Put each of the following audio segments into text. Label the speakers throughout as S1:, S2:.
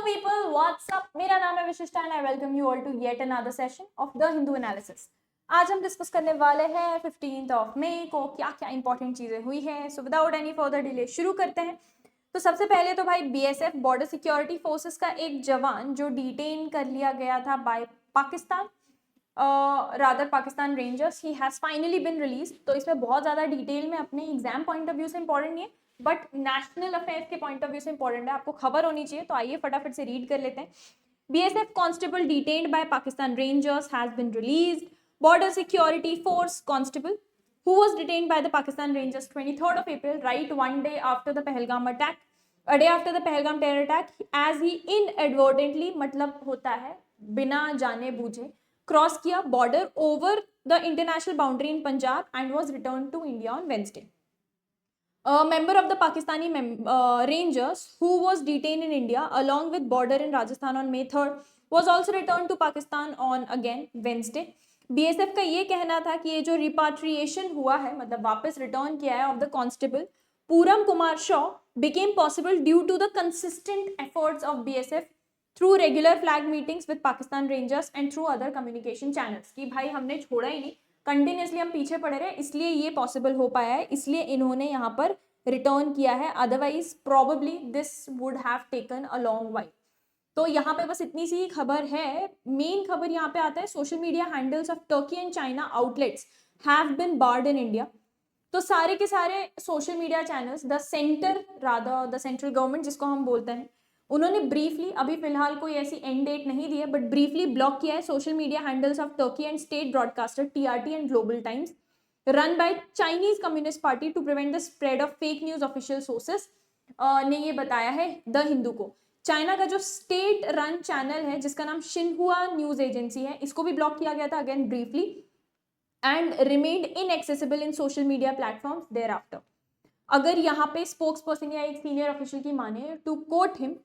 S1: Hello people, what's up? मेरा नाम है विशिष्टा and I welcome you all to yet another session of the Hindu Analysis. आज हम डिस्कस करने वाले हैं 15 मई को क्या क्या इंपॉर्टेंट चीजें हुई हैं. So without any further delay शुरू करते हैं. तो सबसे पहले तो भाई बीएसएफ बॉर्डर सिक्योरिटी फोर्सेस का एक जवान जो डिटेन कर लिया गया था by Pakistan, rather Pakistan Rangers, he has finally been released. तो इसमें बहुत ज्यादा डिटेल में अपने एग्जाम पॉइंट ऑफ व्यू से इंपॉर्टेंट नहीं है बट नेशनल अफेयर्स के पॉइंट ऑफ व्यू से इंपॉर्टेंट है, आपको खबर होनी चाहिए. तो आइए फटाफट से रीड कर लेते हैं. BSF constable detained by Pakistan Rangers has been released. Border security force constable who was detained by the Pakistan Rangers 23rd of April, right one day after the Pahalgam attack, a day after the Pahalgam terror attack, as he inadvertently, मतलब होता है बिना जाने बूझे, cross किया border over the international boundary in Punjab and was returned to India on Wednesday. A member of the Pakistani Rangers who was detained in India along with border in Rajasthan on May 3rd was also returned to Pakistan on again Wednesday. BSF का ये कहना था कि ये जो रिपाट्रिएशन हुआ है, मतलब वापस रिटर्न किया है, of the constable Purnam Kumar Shaw became possible due to the consistent efforts of BSF through regular flag meetings with Pakistan Rangers and through other communication channels. कि भाई हमने छोड़ा ही नहीं, कंटिन्यूसली हम पीछे पड़े रहे, इसलिए ये पॉसिबल हो पाया है, इसलिए इन्होंने यहाँ पर रिटर्न किया है. Otherwise probably this would have taken a long while. तो यहाँ पे बस इतनी सी खबर है. मेन खबर यहाँ पे आता है social media handles of Turkey and China outlets have been barred in India. तो सारे के सारे social media channels, the centre rather the central government जिसको हम बोलते हैं, उन्होंने ब्रीफली, अभी फिलहाल कोई ऐसी एंड डेट नहीं दी है, बट ब्रीफली ब्लॉक किया है social media handles of Turkey and state broadcaster TRT and Global Times run by Chinese Communist party to prevent the spread of fake news. Official sources ने ये बताया है the Hindu को. China का जो state run channel है जिसका नाम शिन्हुआ न्यूज एजेंसी है, इसको भी ब्लॉक किया गया था again briefly and remained inaccessible in social media platforms thereafter. अगर यहाँ पे स्पोक्स पर्सन या एक सीनियर ऑफिशियल की माने, to quote him,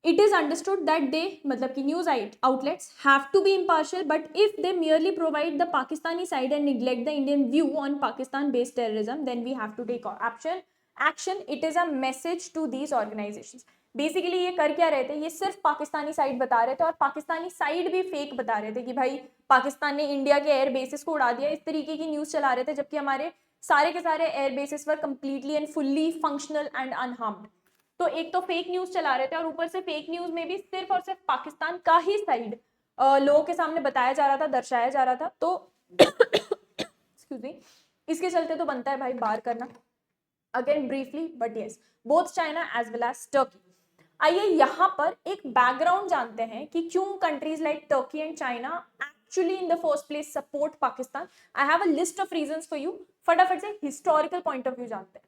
S1: it is understood that they, मतलब कि news outlets have to be impartial, but if they merely provide the Pakistani side and neglect the Indian view on Pakistan based terrorism, then we have to take action. It is a message to these organizations. Basically ये कर क्या रहे थे, ये सिर्फ Pakistani side बता रहे थे और पाकिस्तानी साइड भी फेक बता रहे थे कि भाई पाकिस्तान ने इंडिया के एयर बेसिस को उड़ा दिया, इस तरीके की न्यूज चला रहे थे, जबकि हमारे सारे के सारे air bases were completely and fully functional and unharmed. तो एक तो फेक न्यूज चला रहे थे और ऊपर से फेक न्यूज में भी सिर्फ और सिर्फ पाकिस्तान का ही साइड लोगों के सामने बताया जा रहा था, दर्शाया जा रहा था. तो एक्सक्यूज मी, इसके चलते तो बनता है भाई बार करना again briefly, but yes, both China as well as Turkey. आइए यहाँ पर एक बैकग्राउंड जानते हैं कि क्यों countries like Turkey and China actually in the first place support Pakistan. I have a list of reasons for you. फटाफट से हिस्टोरिकल पॉइंट ऑफ व्यू जानते हैं.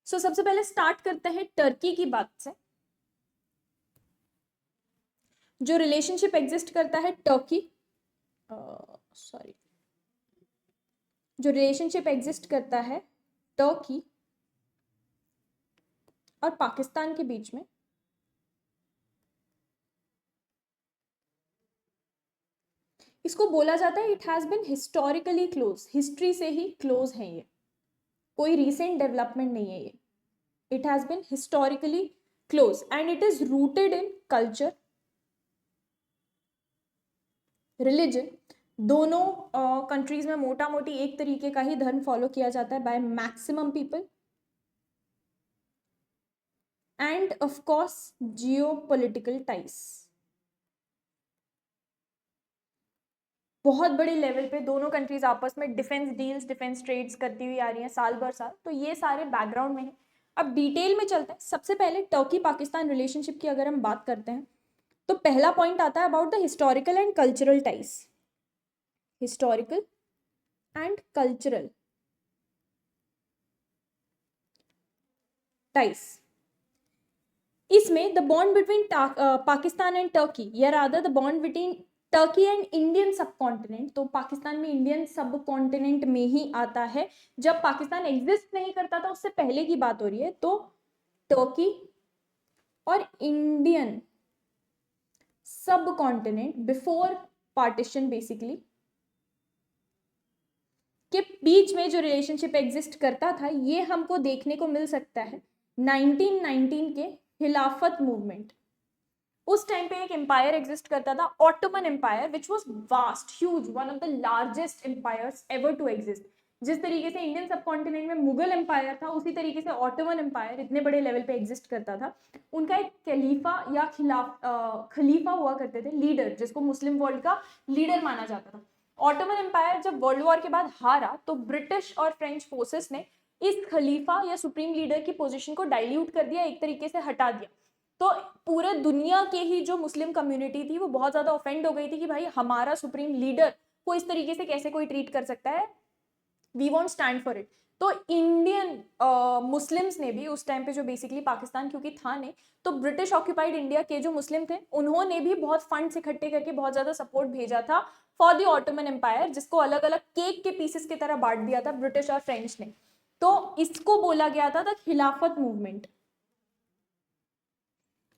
S1: सो सबसे पहले स्टार्ट करते हैं टर्की की बात से. जो रिलेशनशिप एग्जिस्ट करता है टर्की, जो रिलेशनशिप एग्जिस्ट करता है टर्की और पाकिस्तान के बीच में, इसको बोला जाता है it has been historically close. History से ही क्लोज है ये, कोई रीसेंट डेवलपमेंट नहीं है ये. It has been historically close and it is rooted in culture, religion. दोनों कंट्रीज में मोटा मोटी एक तरीके का ही धर्म फॉलो किया जाता है by maximum people. End of course geopolitical ties. बहुत बड़े लेवल पे दोनों कंट्रीज आपस में डिफेंस डील्स, डिफेंस ट्रेड्स करती हुई आ रही हैं साल भर साल. तो ये सारे बैकग्राउंड में है. अब डिटेल में चलते हैं. सबसे पहले टर्की पाकिस्तान रिलेशनशिप की अगर हम बात करते हैं तो पहला पॉइंट आता है about the historical and cultural ties. Historical and cultural ties. इसमें the bond between Pakistan and Turkey, या rather the bond between Turkey and Indian subcontinent. तो पाकिस्तान में इंडियन सब कॉन्टिनेंट में ही आता है. जब पाकिस्तान एग्जिस्ट नहीं करता था उससे पहले की बात हो रही है. तो टर्की और इंडियन सब कॉन्टिनेंट बिफोर पार्टीशन बेसिकली के बीच में जो रिलेशनशिप एग्जिस्ट करता था, ये हमको देखने को मिल सकता है 1919 के खिलाफत मूवमेंट। उस टाइम पे एक एम्पायर एग्जिस्ट करता था, Ottoman empire, which was vast, huge, one of the largest empires ever to exist. जिस तरीके से इंडियन सबकॉन्टिनेंट में मुगल एम्पायर था, उसी तरीके से ऑटोमन एम्पायर इतने बड़े लेवल पे एग्जिस्ट करता था। उनका एक खलीफा या खलीफा हुआ करते थे, लीडर, जिसको मुस्लिम वर्ल्ड का लीडर माना जाता था। ऑटोमन एम्पायर जब वर्ल्ड वॉर के बाद हारा, तो ब्रिटिश और फ्रेंच फोर्सेस ने इस खलीफा या सुप्रीम लीडर की पोजीशन को डाइल्यूट कर दिया, एक तरीके से हटा दिया। तो पूरे दुनिया के ही जो मुस्लिम कम्युनिटी थी वो बहुत ज्यादा ऑफेंड हो गई थी कि भाई हमारा सुप्रीम लीडर को इस तरीके से कैसे कोई ट्रीट कर सकता है, we won't stand for it. तो इंडियन मुस्लिम्स ने भी उस टाइम पे, जो बेसिकली पाकिस्तान क्योंकि था नहीं, तो ब्रिटिश ऑक्यूपाइड इंडिया के जो मुस्लिम थे उन्होंने भी बहुत फंड्स इकट्ठे करके बहुत ज्यादा सपोर्ट भेजा था फॉर द ऑटोमन एम्पायर, जिसको अलग अलग केक के पीसेस की तरह बांट दिया था ब्रिटिश और फ्रेंच ने। तो इसको बोला गया था द खिलाफत मूवमेंट।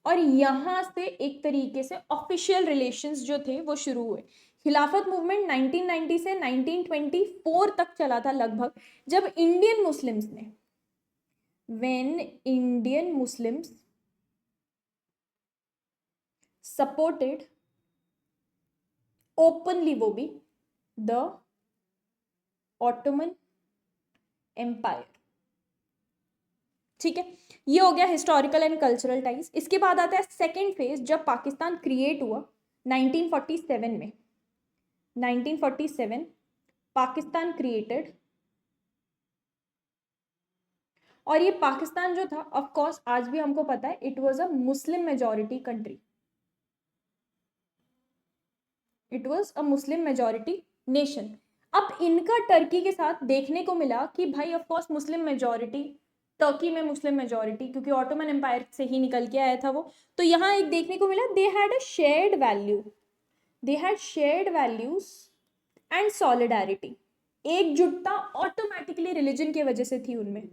S1: और यहां से एक तरीके से ऑफिशियल रिलेशंस जो थे वो शुरू हुए। खिलाफत मूवमेंट 1990 से 1924 तक चला था लगभग, जब इंडियन मुस्लिम्स ने, when Indian Muslims supported openly, वो भी, द ऑटोमन एम्पायर। ठीक है, ये हो गया हिस्टोरिकल एंड कल्चरल टाइज। इसके बाद आता है सेकेंड फेज, जब पाकिस्तान क्रिएट हुआ 1947 में। 1947 पाकिस्तान क्रिएटेड, और ये पाकिस्तान जो था, ऑफ कोर्स आज भी हमको पता है, it was a Muslim majority country, it was a Muslim majority nation. अब इनका टर्की के साथ देखने को मिला कि भाई of course Muslim majority, Turkey में मुस्लिम मेजॉरिटी, क्योंकि ऑटोमन एम्पायर से ही निकल के आया था वो, तो यहाँ एक देखने को मिला, they had a shared value, they had shared values and solidarity. एकजुटता ऑटोमेटिकली रिलीजन की वजह से थी उनमें,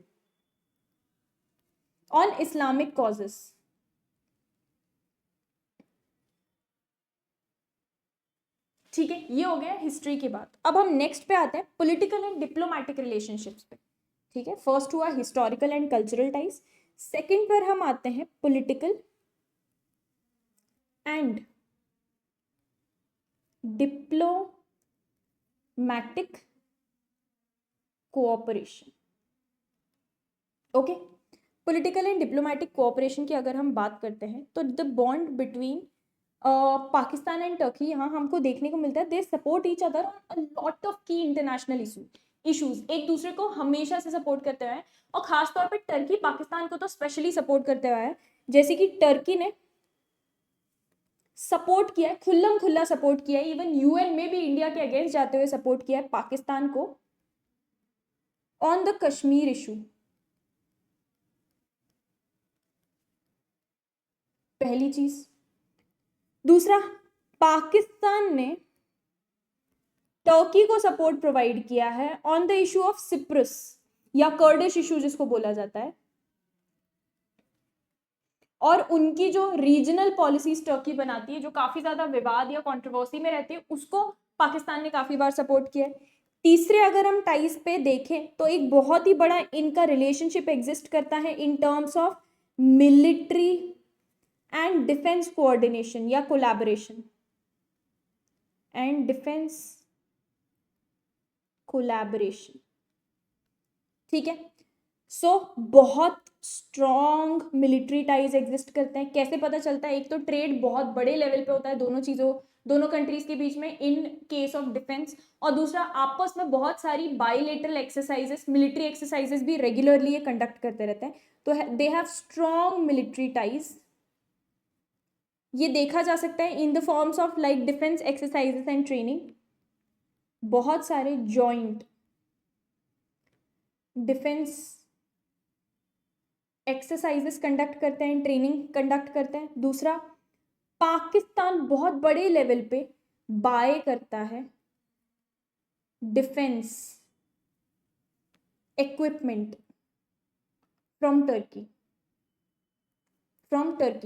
S1: ऑन इस्लामिक कॉजेस। ठीक है, ये हो गया हिस्ट्री की बात। अब हम नेक्स्ट पे आते हैं पॉलिटिकल एंड डिप्लोमेटिक रिलेशनशिप्स पे। ठीक है, फर्स्ट हुआ historical and cultural ties, second पर हम आते हैं political and diplomatic cooperation. Okay, political and diplomatic cooperation की अगर हम बात करते हैं, तो the bond between Pakistan and Turkey, यहाँ हमको देखने को मिलता है they support each other on a lot of की इंटरनेशनल इशूज, एक दूसरे को हमेशा से सपोर्ट करते हुए हैं, और खासतौर पर टर्की पाकिस्तान को तो स्पेशली सपोर्ट करते हुए है। जैसे कि टर्की ने सपोर्ट किया है, खुल्लम खुल्ला सपोर्ट किया है, इवन यूएन में भी इंडिया के अगेंस्ट जाते हुए सपोर्ट किया है पाकिस्तान को ऑन द कश्मीर इशू। पहली चीज। दूसरा, पाकिस्तान ने टर्की को सपोर्ट प्रोवाइड किया है on the issue of Cyprus या कर्डिश इशू जिसको बोला जाता है, और उनकी जो रीजनल पॉलिसीज टर्की बनाती है, जो काफी ज्यादा विवाद या कंट्रोवर्सी में रहती है, उसको पाकिस्तान ने काफी बार सपोर्ट किया है। तीसरे अगर हम टाइज पे देखें, तो एक बहुत ही बड़ा इनका रिलेशनशिप एग्जिस्ट करता है in terms of military and defence coordination या कोलैबोरेशन, एंड डिफेंस कोलैबोरेशन। ठीक है, सो बहुत स्ट्रॉन्ग मिलिट्री टाइज एग्जिस्ट करते हैं। कैसे पता चलता है? एक तो ट्रेड बहुत बड़े लेवल पे होता है दोनों कंट्रीज के बीच में इन केस ऑफ डिफेंस, और दूसरा आपस में बहुत सारी बाइलेटरल एक्सरसाइजेस, मिलिट्री एक्सरसाइजेस भी रेगुलरली ये कंडक्ट करते रहते हैं, तो दे हैव स्ट्रॉन्ग मिलिट्री टाइज। ये देखा जा सकता है in the forms of like defence exercises and training, बहुत सारे जॉइंट डिफेंस एक्सरसाइजेस कंडक्ट करते हैं, ट्रेनिंग कंडक्ट करते हैं। दूसरा, पाकिस्तान बहुत बड़े लेवल पे बाय करता है डिफेंस इक्विपमेंट फ्रॉम टर्की।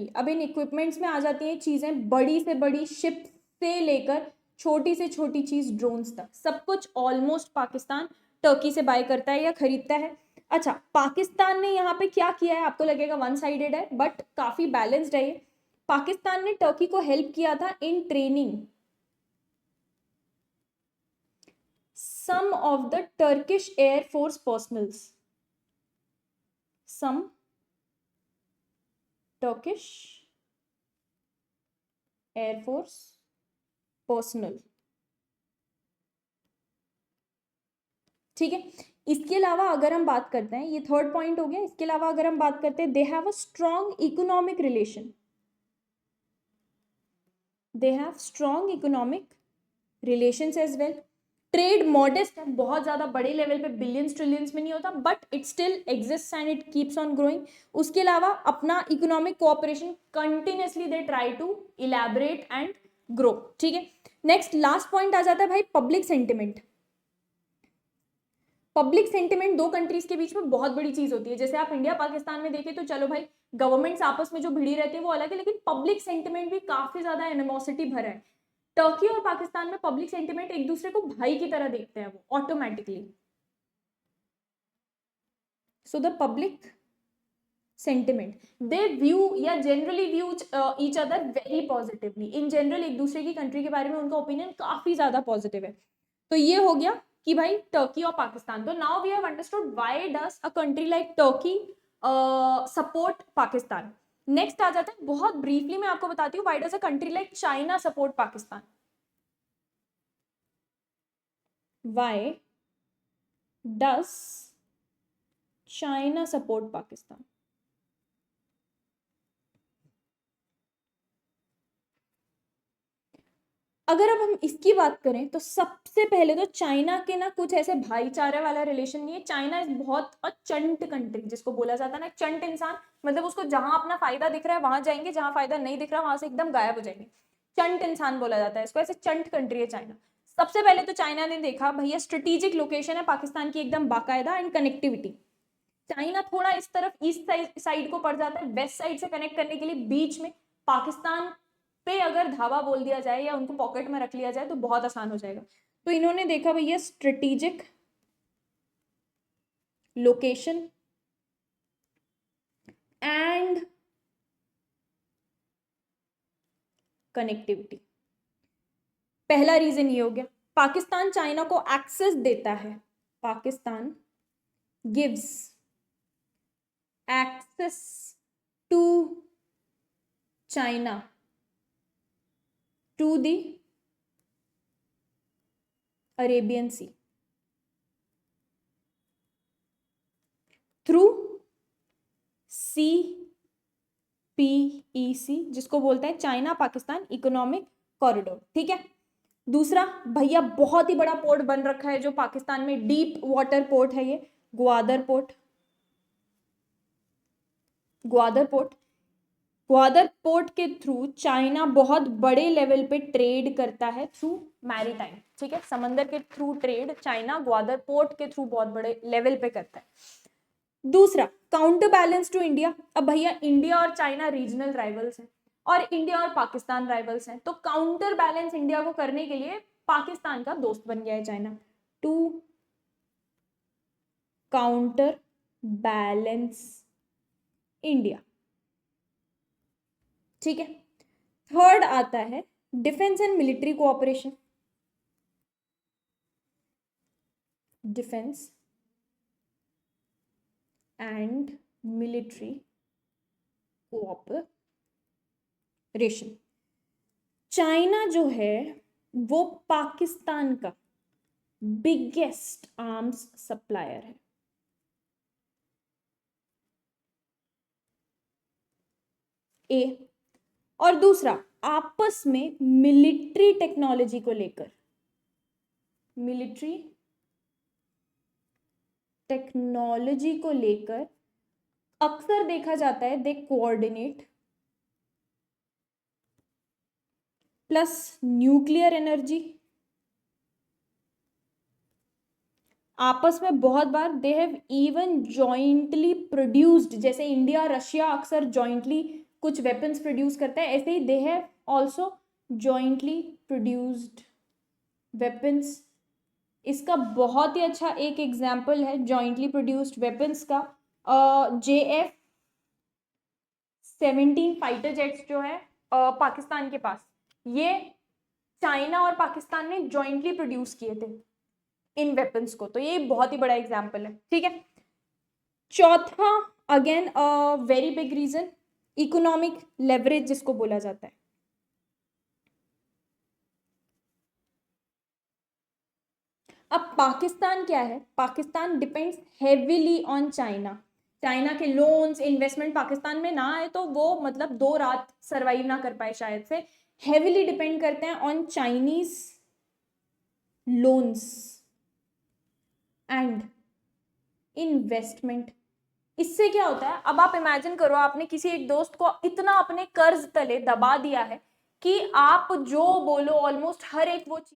S1: अब इन इक्विपमेंट्स में आ जाती हैं चीजें बड़ी से बड़ी शिप से लेकर छोटी से छोटी चीज ड्रोन्स तक, सब कुछ ऑलमोस्ट पाकिस्तान टर्की से बाय करता है या खरीदता है। अच्छा, पाकिस्तान ने यहाँ पे क्या किया है, आपको लगेगा वन साइडेड है, बट काफी बैलेंस्ड है ये। पाकिस्तान ने टर्की को हेल्प किया था in training some of the Turkish Air Force personnels. Some Turkish Air Force personnel. ठीक है, इसके अलावा अगर हम बात करते हैं, ये थर्ड पॉइंट हो गया, इसके अलावा अगर हम बात करते हैं, they have a strong economic relation, they have strong economic relations as well. Trade modest है, बहुत ज्यादा बड़े लेवल पे बिलियंस ट्रिलियंस में नहीं होता, but it still exist and it keeps on growing. उसके अलावा अपना economic cooperation continuously they try to elaborate and grow. ठीक है, नेक्स्ट लास्ट पॉइंट आ जाता है भाई पब्लिक सेंटिमेंट। पब्लिक सेंटिमेंट दो कंट्रीज के बीच में बहुत बड़ी चीज होती है। जैसे आप इंडिया पाकिस्तान में देखें तो चलो भाई गवर्नमेंट्स आपस में जो भिड़ी रहती है वो अलग है, लेकिन पब्लिक सेंटिमेंट भी काफी ज्यादा एनिमोसिटी भरा है। टर्की और पाकिस्तान में पब्लिक सेंटिमेंट एक दूसरे को भाई की तरह देखते हैं वो automatically. So the public sentiment they view या generally view each other very positively. In general एक दूसरे की कंट्री के बारे में उनका ओपिनियन काफी ज्यादा पॉजिटिव है। तो ये हो गया कि भाई टर्की और पाकिस्तान। तो now we have understood why does a country like Turkey support Pakistan. Next आ जाता है, बहुत ब्रीफली मैं आपको बताती हूँ, why does a country like China support Pakistan. Why does China support Pakistan? अगर अब हम इसकी बात करें तो सबसे पहले तो चाइना के ना कुछ ऐसे भाईचारे वाला रिलेशन नहीं है। चाइना इज बहुत अ चंट कंट्री, जिसको बोला जाता है ना चंट इंसान, मतलब उसको जहां अपना फायदा दिख रहा है वहां जाएंगे, जहां फायदा नहीं दिख रहा वहां से एकदम गायब हो जाएंगे। चंट इंसान बोला जाता है इसको, ऐसे चंट कंट्री है चाइना। सबसे पहले तो चाइना ने देखा भैया स्ट्रेटेजिक लोकेशन है पाकिस्तान की एकदम बाकायदा एंड कनेक्टिविटी। चाइना थोड़ा इस तरफ ईस्ट साइड को पड़ जाता है, वेस्ट साइड से कनेक्ट करने के लिए बीच में पाकिस्तान पे अगर धावा बोल दिया जाए या उनको पॉकेट में रख लिया जाए तो बहुत आसान हो जाएगा। तो इन्होंने देखा भैया स्ट्रेटेजिक लोकेशन एंड कनेक्टिविटी। पहला रीजन ये हो गया। पाकिस्तान चाइना को एक्सेस देता है, Pakistan gives access to China to the Arabian sea through CPEC, जिसको बोलते हैं चाइना पाकिस्तान इकोनॉमिक कॉरिडोर। ठीक है, दूसरा भैया बहुत ही बड़ा पोर्ट बन रखा है जो पाकिस्तान में, डीप वाटर पोर्ट है ये, Gwadar port. Gwadar port, Gwadar port के थ्रू चाइना बहुत बड़े लेवल पे ट्रेड करता है थ्रू मैरीटाइम। ठीक है, समंदर के through trade China Gwadar port के थ्रू बहुत बड़े लेवल पे करता है। दूसरा काउंटर बैलेंस टू इंडिया। अब भैया इंडिया और चाइना रीजनल राइवल्स हैं और इंडिया और पाकिस्तान राइवल्स हैं, तो काउंटर बैलेंस इंडिया को करने के लिए पाकिस्तान का दोस्त बन गया है China, to counter balance India. ठीक है, थर्ड आता है defence and military cooperation. Defence and military cooperation. China जो है वो पाकिस्तान का बिगेस्ट आर्म्स सप्लायर है। ए, और दूसरा आपस में मिलिट्री टेक्नोलॉजी को लेकर, मिलिट्री टेक्नोलॉजी को लेकर अक्सर देखा जाता है they coordinate, plus nuclear energy. आपस में बहुत बार they have even jointly produced, जैसे इंडिया रशिया अक्सर जॉइंटली कुछ वेपन्स प्रोड्यूस करता है, ऐसे ही they have also jointly produced weapons, इसका बहुत ही अच्छा एक एग्जाम्पल है जॉइंटली प्रोड्यूस्ड वेपन्स का। JF-17 फाइटर जेट्स जो है पाकिस्तान के पास, ये चाइना और पाकिस्तान ने जॉइंटली प्रोड्यूस किए थे इन वेपन्स को, तो ये बहुत ही बड़ा एग्जाम्पल है, ठीक है। चौथा, again very big reason, economic leverage जिसको बोला जाता है। अब पाकिस्तान क्या है, Pakistan depends heavily on China. China के लोन्स, इन्वेस्टमेंट पाकिस्तान में ना आए तो वो मतलब 2 रात सरवाइव ना कर पाए शायद से। हेविली डिपेंड करते हैं on Chinese loans and investment. इससे क्या होता है, अब आप इमेजिन करो आपने किसी एक दोस्त को इतना अपने कर्ज तले दबा दिया है कि आप जो बोलो ऑलमोस्ट हर एक वो चीज,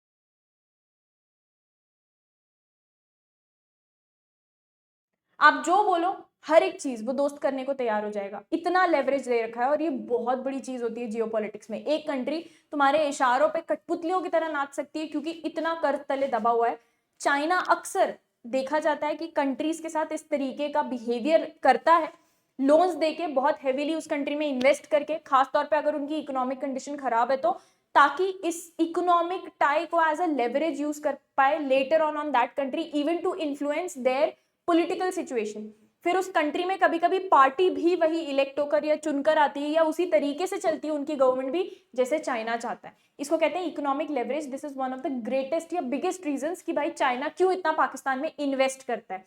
S1: आप जो बोलो हर एक चीज वो दोस्त करने को तैयार हो जाएगा, इतना लेवरेज दे रखा है। और ये बहुत बड़ी चीज होती है जियोपॉलिटिक्स में, एक कंट्री तुम्हारे इशारों पे कठपुतलियों की तरह नाच सकती है क्योंकि इतना कर्ज तले दबा हुआ है। चाइना अक्सर देखा जाता है कि कंट्रीज के साथ इस तरीके का बिहेवियर करता है, लोन्स देके बहुत हेवीली उस कंट्री में इन्वेस्ट करके, खासतौर पे अगर उनकी इकोनॉमिक कंडीशन खराब है तो, ताकि इस इकोनॉमिक टाई को एज अ लेवरेज यूज कर पाए later on that country, even to influence their political situation. फिर उस कंट्री में कभी कभी पार्टी भी वही इलेक्ट होकर या चुनकर आती है या उसी तरीके से चलती है उनकी गवर्नमेंट भी जैसे चाइना चाहता है। इसको कहते हैं economic leverage. This is one of the greatest या बिगेस्ट रीजंस कि भाई चाइना क्यों इतना पाकिस्तान में इन्वेस्ट करता है।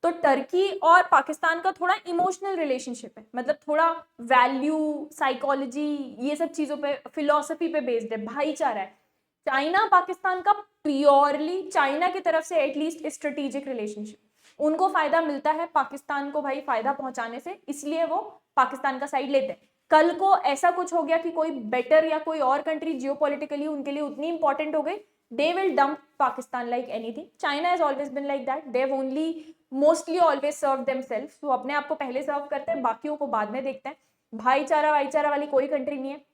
S1: तो टर्की और पाकिस्तान का थोड़ा इमोशनल रिलेशनशिप है, मतलब थोड़ा वैल्यू, साइकोलॉजी, ये सब चीजों पे, फिलोसफी पे बेस्ड है, भाईचारा है। चाइना पाकिस्तान का प्योरली, चाइना की तरफ से एटलीस्ट स्ट्रेटेजिक रिलेशनशिप, उनको फायदा मिलता है पाकिस्तान को भाई फायदा पहुंचाने से, इसलिए वो पाकिस्तान का साइड लेते हैं। कल को ऐसा कुछ हो गया कि कोई बेटर या कोई और कंट्री जियोपॉलिटिकली उनके लिए उतनी इंपॉर्टेंट हो गई, they will dump Pakistan like anything. China has always been like that. They've only mostly always served themselves. तो अपने आप को पहले सर्व करते हैं, बाकियों को बाद में देखते हैं। भाईचारा वाली कोई कंट्री नहीं है।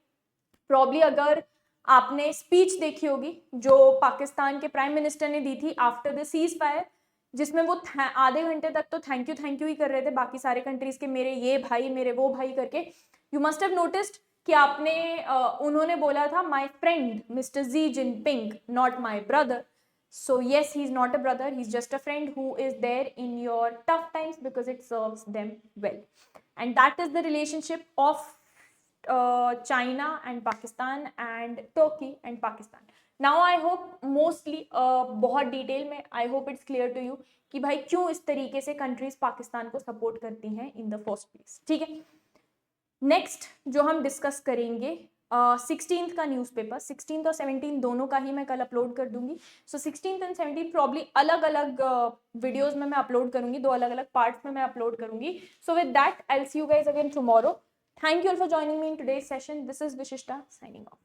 S1: प्रॉब्ली अगर आपने स्पीच देखी होगी जो पाकिस्तान के प्राइम मिनिस्टर ने दी थी आफ्टर द सीज फायर, जिसमें वो आधे घंटे तक तो थैंक यू ही कर रहे थे बाकी सारे कंट्रीज के, मेरे ये भाई, मेरे वो भाई करके। यू मस्ट हैव नोटिस्ड कि आपने उन्होंने बोला था my friend mister Xi Jinping, not my brother. So yes, he is not a brother, he is just a friend who is there in your tough times because it serves them well. And that is the relationship of China and Pakistan and Turkey and Pakistan. Now I hope mostly बहुत detail में, I hope it's clear to you कि भाई क्यों इस तरीके से countries Pakistan को support करती हैं इन द फर्स्ट प्लेस, ठीक है। नेक्स्ट जो हम डिस्कस करेंगे 16th का न्यूज़पेपर, 16th और 17th दोनों का ही मैं कल अपलोड कर दूंगी। सो 16th एंड 17th प्रॉब्ली अलग अलग वीडियोज में मैं अपलोड करूंगी, 2 अलग अलग पार्ट्स में मैं अपलोड करूंगी। So with that I will see you guys again tomorrow. Thank you all for joining me in today's session. This is Vishishta signing off.